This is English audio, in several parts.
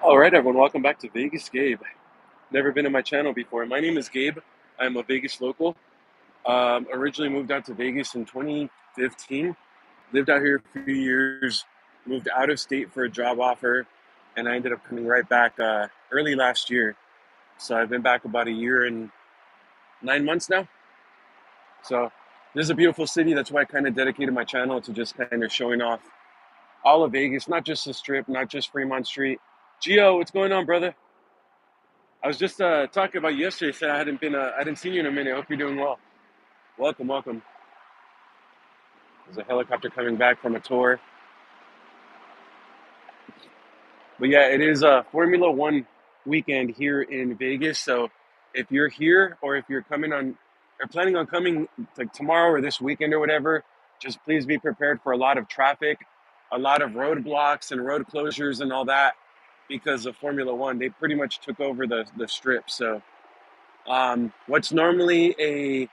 All right, everyone, welcome back to Vegas Gabe. Never been on my channel before. My name is Gabe. I'm a Vegas local. Originally moved out to Vegas in 2015. Lived out here a few years. Moved out of state for a job offer, and I ended up coming right back early last year. So I've been back about a year and 9 months now. So this is a beautiful city. That's why I kind of dedicated my channel to just kind of showing off all of Vegas, not just the Strip, not just Fremont Street. Gio, what's going on, brother? I was just talking about you yesterday. Said I hadn't seen you in a minute. Hope you're doing well. Welcome, welcome. There's a helicopter coming back from a tour. But yeah, it is a Formula One weekend here in Vegas. So if you're here or if you're coming on or planning on coming like tomorrow or this weekend or whatever, just please be prepared for a lot of traffic, a lot of roadblocks and road closures and all that because of Formula One. They pretty much took over the strip. So what's normally a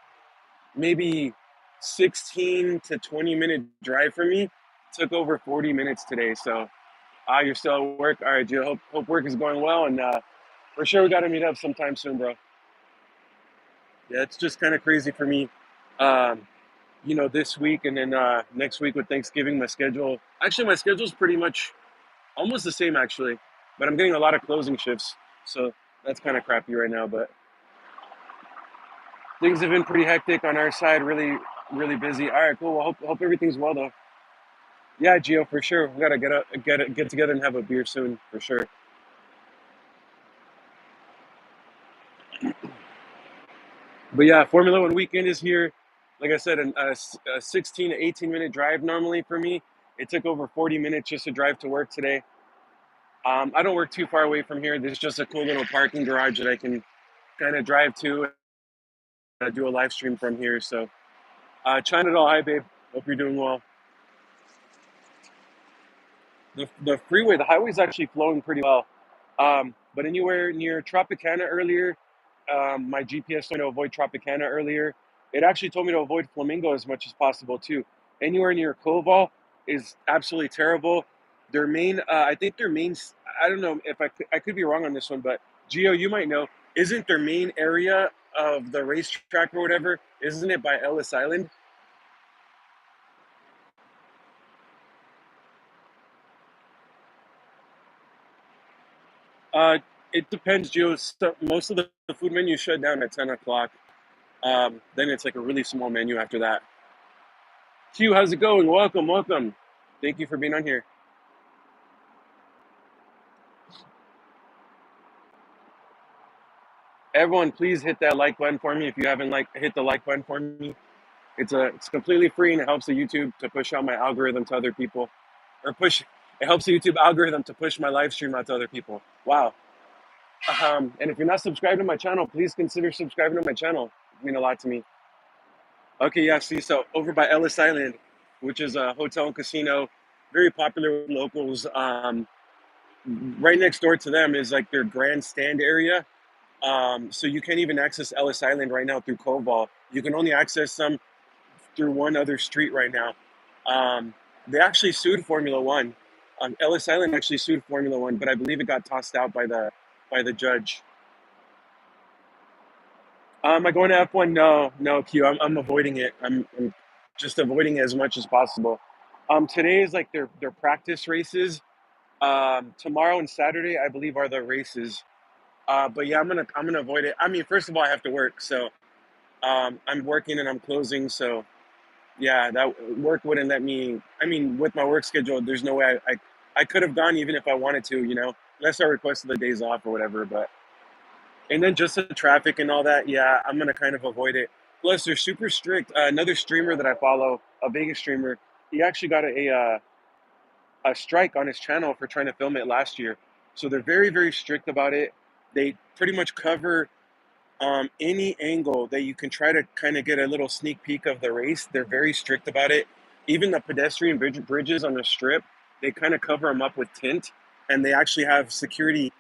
maybe 16 to 20-minute drive for me took over 40 minutes today. So you're still at work. All right, Jill. Hope work is going well, and for sure we got to meet up sometime soon, bro. Yeah, it's just kind of crazy for me. Um, this week and then next week with Thanksgiving, my schedule's pretty much almost the same actually, but I'm getting a lot of closing shifts, so that's kind of crappy right now. But things have been pretty hectic on our side. Really, really busy. All right, cool. Well, hope everything's well though. Yeah, Gio, for sure. We gotta get together and have a beer soon, for sure. But yeah, Formula One weekend is here. Like I said, a 16 to 18-minute drive normally for me. It took over 40 minutes just to drive to work today. I don't work too far away from here. There's just a cool little parking garage that I can kind of drive to and do a live stream from here. So, China doll, hi babe. Hope you're doing well. The freeway, the highway's actually flowing pretty well. But anywhere near Tropicana earlier, my GPS told me to avoid Tropicana earlier. It actually told me to avoid Flamingo as much as possible too. Anywhere near Koval is absolutely terrible. I think their main, I don't know if I could be wrong on this one, but Gio, you might know, isn't their main area of the racetrack or whatever, isn't it by Ellis Island? Uh, it depends, Gio. So most of the food menus shut down at 10 o'clock. Then it's like a really small menu after that. Q, how's it going? Welcome, welcome. Thank you for being on here. Everyone, please hit that like button for me. If you haven't hit the like button for me, it's completely free and it helps the YouTube to push out my algorithm to other people, or push. It helps the YouTube algorithm to push my live stream out to other people. Wow. And if you're not subscribed to my channel, please consider subscribing to my channel. It means a lot to me. Okay, yeah. See, so over by Ellis Island, which is a hotel and casino, very popular with locals. Right next door to them is like their grandstand area. So you can't even access Ellis Island right now through Koval. You can only access them through one other street right now. They actually sued Formula One. Ellis Island actually sued Formula One, but I believe it got tossed out by the judge. Am I going to F1? No, no, Q. I'm avoiding it. I'm just avoiding it as much as possible. Today is like their practice races. Tomorrow and Saturday, I believe, are the races. But yeah, I'm gonna avoid it. I mean, first of all, I have to work, so I'm working and I'm closing. So yeah, that work wouldn't let me. I mean, with my work schedule, there's no way I could have gone even if I wanted to, unless I requested the days off or whatever. But and then just the traffic and all that, yeah, I'm gonna kind of avoid it. Plus, they're super strict. Another streamer that I follow, a Vegas streamer, he actually got a strike on his channel for trying to film it last year. So they're very, very strict about it. They pretty much cover any angle that you can try to kind of get a little sneak peek of the race. They're very strict about it. Even the pedestrian bridges on the strip, they kind of cover them up with tint, and they actually have security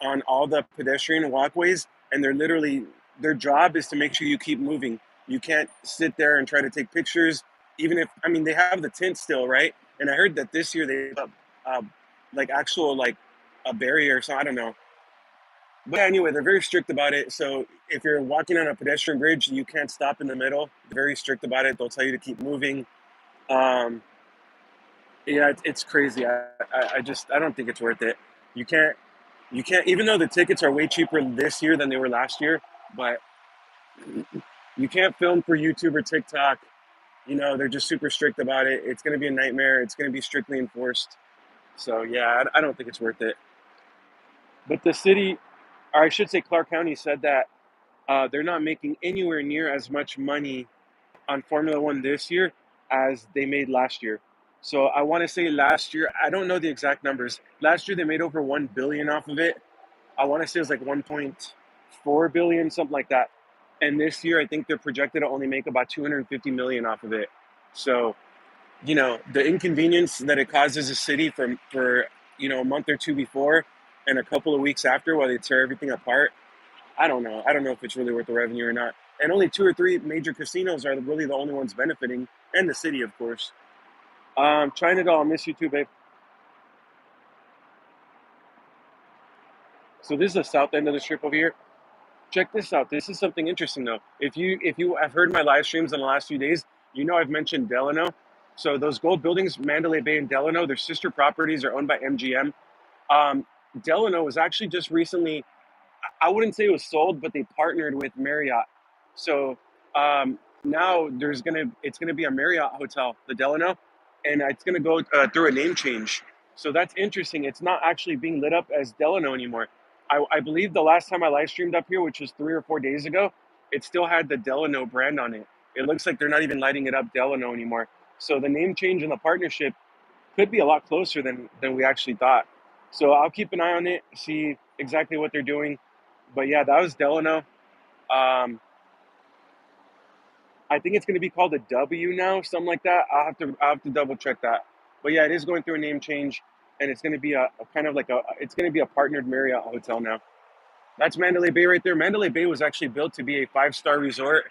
on all the pedestrian walkways. And they're literally their job is to make sure you keep moving. You can't sit there and try to take pictures, even if I mean they have the tint still, right? And I heard that this year they have like actual like a barrier, so I don't know. But anyway, they're very strict about it. So if you're walking on a pedestrian bridge, you can't stop in the middle. They're very strict about it. They'll tell you to keep moving. Um, yeah, it's crazy. I don't think it's worth it. You can't you can't, even though the tickets are way cheaper this year than they were last year, but you can't film for YouTube or TikTok. You know, they're just super strict about it. It's going to be a nightmare. It's going to be strictly enforced. So yeah, I don't think it's worth it. But the city, or I should say Clark County, said that they're not making anywhere near as much money on Formula One this year as they made last year. So I want to say last year, I don't know the exact numbers. Last year they made over 1 billion off of it. I want to say it was like 1.4 billion, something like that. And this year I think they're projected to only make about 250 million off of it. So, you know, the inconvenience that it causes a city for a month or two before and a couple of weeks after while they tear everything apart, I don't know. I don't know if it's really worth the revenue or not. And only two or three major casinos are really the only ones benefiting, and the city, of course. China doll, I miss you too, babe. So this is the south end of the strip over here. Check this out. This is something interesting though. If you have heard my live streams in the last few days, you know I've mentioned Delano. So those gold buildings, Mandalay Bay and Delano, their sister properties are owned by MGM. Um, Delano was actually just recently, I wouldn't say it was sold, but they partnered with Marriott. So now it's gonna be a Marriott hotel, the Delano, and it's gonna go through a name change. So that's interesting. It's not actually being lit up as Delano anymore. I believe the last time I live streamed up here, which was 3 or 4 days ago, it still had the Delano brand on it. It looks like they're not even lighting it up Delano anymore. So the name change and the partnership could be a lot closer than we actually thought. So I'll keep an eye on it, see exactly what they're doing. But yeah, that was Delano. Um, I think it's going to be called a W now, something like that. I'll have to double check that. But yeah, it is going through a name change, and it's going to be a kind of like it's going to be a partnered Marriott hotel now. That's Mandalay Bay right there. Mandalay Bay was actually built to be a 5-star resort.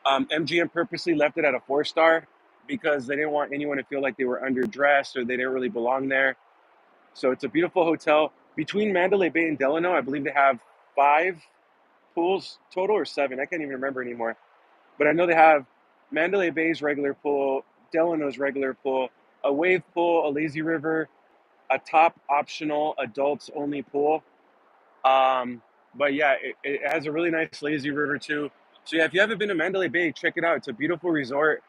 MGM purposely left it at a 4-star because they didn't want anyone to feel like they were underdressed or they didn't really belong there. So it's a beautiful hotel. Between Mandalay Bay and Delano, I believe they have 5 pools total or 7. I can't even remember anymore. But I know they have Mandalay Bay's regular pool, Delano's regular pool, a wave pool, a lazy river, a top optional adults only pool. Um, but yeah, it has a really nice lazy river too. So yeah, if you haven't been to Mandalay Bay, check it out. It's a beautiful resort.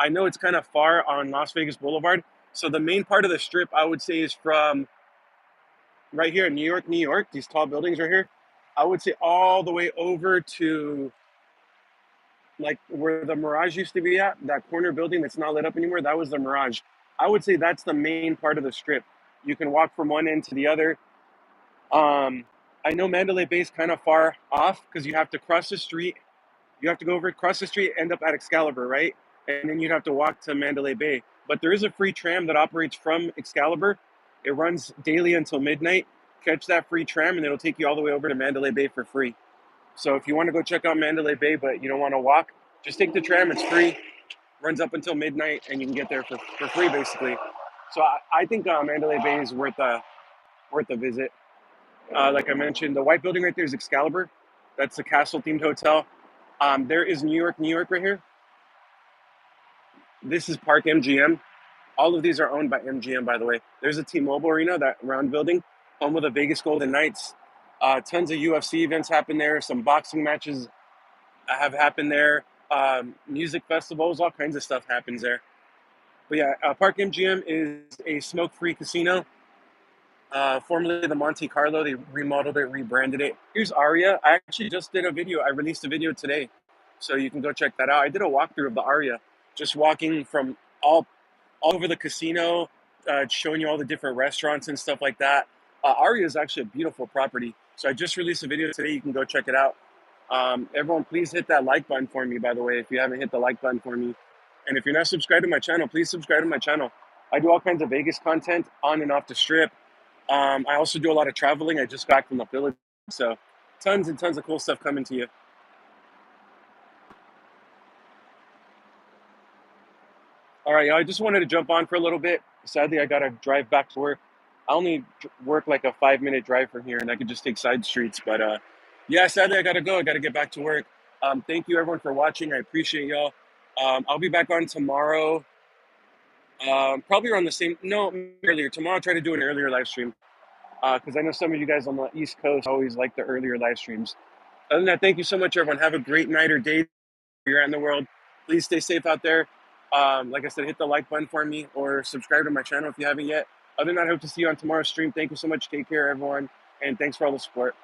I know it's kind of far on Las Vegas Boulevard. So the main part of the strip, I would say, is from right here in New York, New York, these tall buildings right here. I would say all the way over to like where the Mirage used to be at, that corner building that's not lit up anymore, that was the Mirage. I would say that's the main part of the strip. You can walk from one end to the other. Um, I know Mandalay Bay is kind of far off because you have to cross the street. You have to go over, cross the street, end up at Excalibur, right? And then you'd have to walk to Mandalay Bay. But there is a free tram that operates from Excalibur. It runs daily until midnight. Catch that free tram, and it'll take you all the way over to Mandalay Bay for free. So if you want to go check out Mandalay Bay, but you don't want to walk, just take the tram. It's free. Runs up until midnight, and you can get there for free, basically. So I think Mandalay Bay is worth a visit. Like I mentioned, the white building right there is Excalibur. That's the castle themed hotel. There is New York, New York right here. This is Park MGM. All of these are owned by MGM, by the way. There's a T-Mobile Arena, that round building, home of the Vegas Golden Knights. Tons of UFC events happen there. Some boxing matches have happened there. Music festivals, all kinds of stuff happens there. But yeah, Park MGM is a smoke-free casino. Formerly the Monte Carlo, they remodeled it, rebranded it. Here's Aria. I actually just did a video. I released a video today, so you can go check that out. I did a walkthrough of the Aria, just walking from all over the casino, showing you all the different restaurants and stuff like that. Aria is actually a beautiful property. So I just released a video today. You can go check it out. Everyone, please hit that like button for me, by the way, if you haven't hit the like button for me. And if you're not subscribed to my channel, please subscribe to my channel. I do all kinds of Vegas content on and off the strip. I also do a lot of traveling. I just got back from the Philippines. So tons and tons of cool stuff coming to you. All right, y'all, I just wanted to jump on for a little bit. Sadly, I got to drive back to work. I only work like a 5 minute drive from here, and I could just take side streets. But yeah, sadly I gotta go. I gotta get back to work. Thank you everyone for watching. I appreciate y'all. I'll be back on tomorrow. Probably around the same. No, earlier tomorrow. I'll try to do an earlier live stream because I know some of you guys on the East Coast always like the earlier live streams. Other than that, thank you so much, everyone. Have a great night or day where you're at in the world. Please stay safe out there. Like I said, hit the like button for me or subscribe to my channel if you haven't yet. Other than that, I hope to see you on tomorrow's stream. Thank you so much. Take care, everyone. And thanks for all the support.